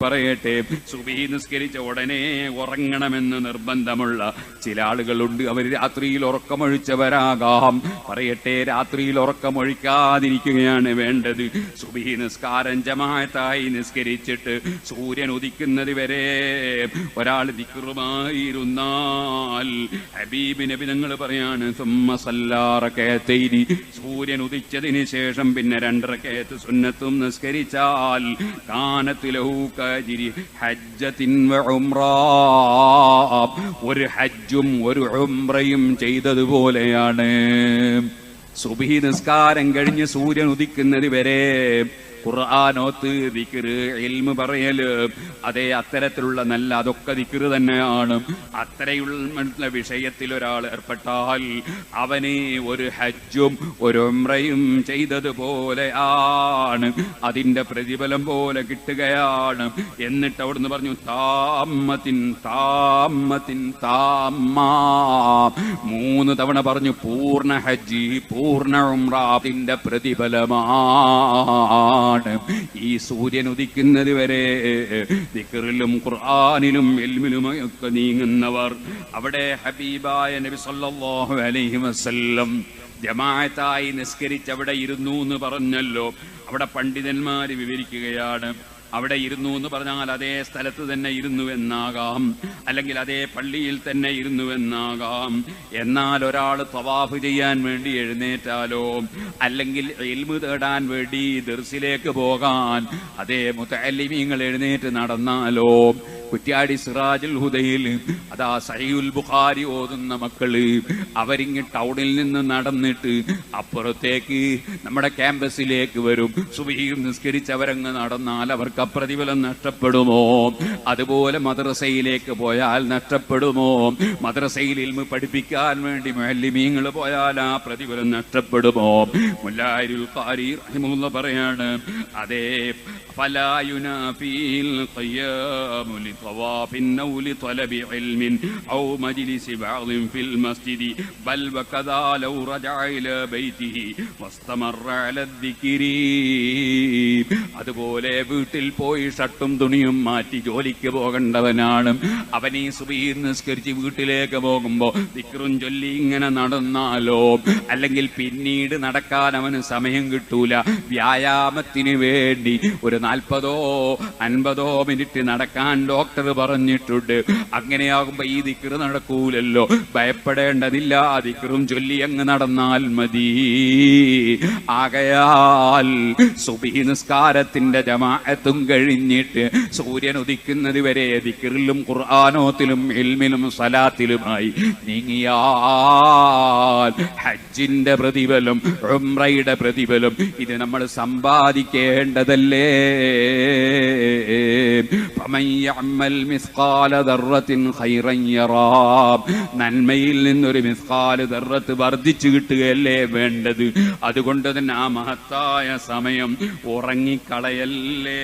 പറയട്ടെ, സുബഹി നിസ്കരിച്ച ഉടനെ ഉറങ്ങണമെന്ന് നിർബന്ധമുള്ള ചില ആളുകളുണ്ട്. അവർ രാത്രിയിൽ ഉറക്കമൊഴിച്ചവരാകാം. പറയട്ടെ, രാത്രിയിൽ ഉറക്കമൊഴിക്കാതിരിക്കുകയാണ് വേണ്ടത്. സുബഹി നിസ്കാരം ജമാഅത്തായി നിസ്കരിച്ചിട്ട് സൂര്യൻ ഉദിക്കുന്നത് വരെ ഒരാൾ ദിക്റുമായിരുന്നാൽ ഹബീബ് നബി തങ്ങൾ പറയാണ്, സുമ്മ സല്ലാ റകഅത്തൈനി, സൂര്യൻ ഉദിച്ചതിന് ശേഷം പിന്നെ 2 റകഅത്ത് സുന്നത്തും നിസ്കരിച്ചാൽ കാനത്ത് ലഹു ഹജ്ജത്തിൻ വഉംറ, ഒരു ഹജ്ജും ഒരു ഉംറയും ചെയ്തതുപോലെയാണ്. സുബ്ഹി നിസ്കാരം കഴിഞ്ഞ് സൂര്യൻ ഉദിക്കുന്നത് വരെ ഖുർആനോത്ത്, ദിക്റ്, ഇൽമ് പറയല്, അതേ അത്തരത്തിലുള്ള നല്ല അതൊക്കെ ദിക്റ് തന്നെയാണ്. അത്രയുള്ള വിഷയത്തിൽ ഒരാൾ ഏർപ്പെട്ടാൽ അവന് ഒരു ഹജ്ജും ഒരു ഉംറയും ചെയ്തതുപോലെയാണ്, അതിന്റെ പ്രതിഫലം പോലെ കിട്ടുകയാണ്. എന്നിട്ട് അവിടുന്ന് പറഞ്ഞു, താമ്മത്തിൻ താമ്മത്തിൻ താമ്മ, 3 തവണ പറഞ്ഞു പൂർണ്ണ ഹജ്ജ് പൂർണ്ണ ഉംറ, അതിന്റെ പ്രതിഫലമാണ്. ഈ സൂര്യൻ ഉദിക്കുന്നത് വരെ ദിക്റിലും ഖുർആനിലും ഇൽമിലുമൊക്കെ നീങ്ങുന്നവർ. അവിടെ ഹബീബായ നബി സല്ലല്ലാഹു അലൈഹി വസല്ലം ജമാഅത്തായി നിസ്കരിച്ചവിടെ ഇരുന്നു എന്ന് പറഞ്ഞല്ലോ. അവിടെ പണ്ഡിതന്മാര് വിവരിക്കുകയാണ്, അവിടെ ഇരുന്നു എന്ന് പറഞ്ഞാൽ അതേ സ്ഥലത്ത് തന്നെ ഇരുന്നുവെന്നാകാം, അല്ലെങ്കിൽ അതേ പള്ളിയിൽ തന്നെ ഇരുന്നുവെന്നാകാം. എന്നാൽ ഒരാൾ തവാഫ് ചെയ്യാൻ വേണ്ടി എഴുന്നേറ്റാലോ, അല്ലെങ്കിൽ ഇൽമു തേടാൻ വേണ്ടി ദർസിലേക്ക് പോകാൻ അതേ മുതഅല്ലിമീങ്ങൾ എഴുന്നേറ്റ് നടന്നാലോ, കുറ്റ്യാടി സിറാജുൽ ഹുദയിൽ അതാ സഹീഹുൽ ബുഖാരി ഓതുന്ന മക്കള് അവരിങ്ങ് ടൗണിൽ നിന്ന് നടന്നിട്ട് അപ്പുറത്തേക്ക് നമ്മുടെ ക്യാമ്പസിലേക്ക് വരും. സുബ്ഹി നിസ്കരിച്ചവരങ്ങ് നടന്നാൽ അവർക്ക് പ്രതിഫലം നഷ്ടപ്പെടുമോ? അതുപോലെ മദ്രസയിലേക്ക് പോയാൽ നഷ്ടപ്പെടുമോ? മദ്രസയിൽ ഇൽമു പഠിപ്പിക്കാൻ വേണ്ടി മുഅല്ലിമീങ്ങൾ പോയാൽ ആ പ്രതിഫലം നഷ്ടപ്പെടുമോ? മുല്ലാഹിറുൽ ഖാരി റഹിമഹുല്ലാഹ് പറയാണ്, അതേ ഫലാ യുനാഫിൽ ഖിയാമു ലിതവാഫിൻ ഔ ലിതലബി ഇൽമിൻ ഔ മജ്ലിസി ബഅദിൻ ഫിൽ മസ്ജിദി ബൽ വകദാ ലൗ റജഅ ഇലാ ബൈതിഹി വസ്തമറ അലാ ദിക്രി. അതുപോലെ വീട്ടിൽ പോയി ഷർട്ടും തുണിയും മാറ്റി ജോലിക്ക് പോകേണ്ടവനാണ്. അവൻ ഈ സുബ്ഹി നിസ്കരിച്ച് വീട്ടിലേക്ക് പോകുമ്പോ ദിക്റും ചൊല്ലി ഇങ്ങനെ നടന്നാലോ, അല്ലെങ്കിൽ പിന്നീട് നടക്കാൻ അവന് സമയം കിട്ടൂല. വ്യായാമത്തിന് വേണ്ടി ഒരു 40-50 മിനിറ്റ് നടക്കാൻ ഡോക്ടർ പറഞ്ഞിട്ടുണ്ട്. അങ്ങനെയാകുമ്പോ ഈ ദിക്റ് നടക്കൂലല്ലോ. ഭയപ്പെടേണ്ടതില്ല, ദിക്റും ചൊല്ലി അങ്ങ് നടന്നാൽ മതി. ആകയാൽ സുബ്ഹി നിസ്കാരത്തിന്റെ ജമാഅത്തും കഴിഞ്ഞിട്ട് സൂര്യൻ ഉദിക്കുന്നത് വരെ ദിക്റിലും ഖുർആനോത്തിലും ഇൽമിലും സലാത്തിലുമായി നീങ്ങിയാൽ ഹജ്ജിന്റെ പ്രതിഫലം, ഉംറയുടെ പ്രതിഫലം ഇത് നമ്മൾ സമ്പാദിക്കേണ്ടതല്ലേ. ഫമൻ യഅമൽ മിസ്ഖാല ദർറത്തിൻ ഖൈറൻ യറാ, നന്മയിൽ നിന്നൊരു മിസ്ഖാല ദർറത്ത് വർദ്ധിച്ചു കിട്ടുകയല്ലേ വേണ്ടത്. അതുകൊണ്ട് തന്നെ ആ മഹത്തായ സമയം ഉറങ്ങിക്കളയല്ലേ.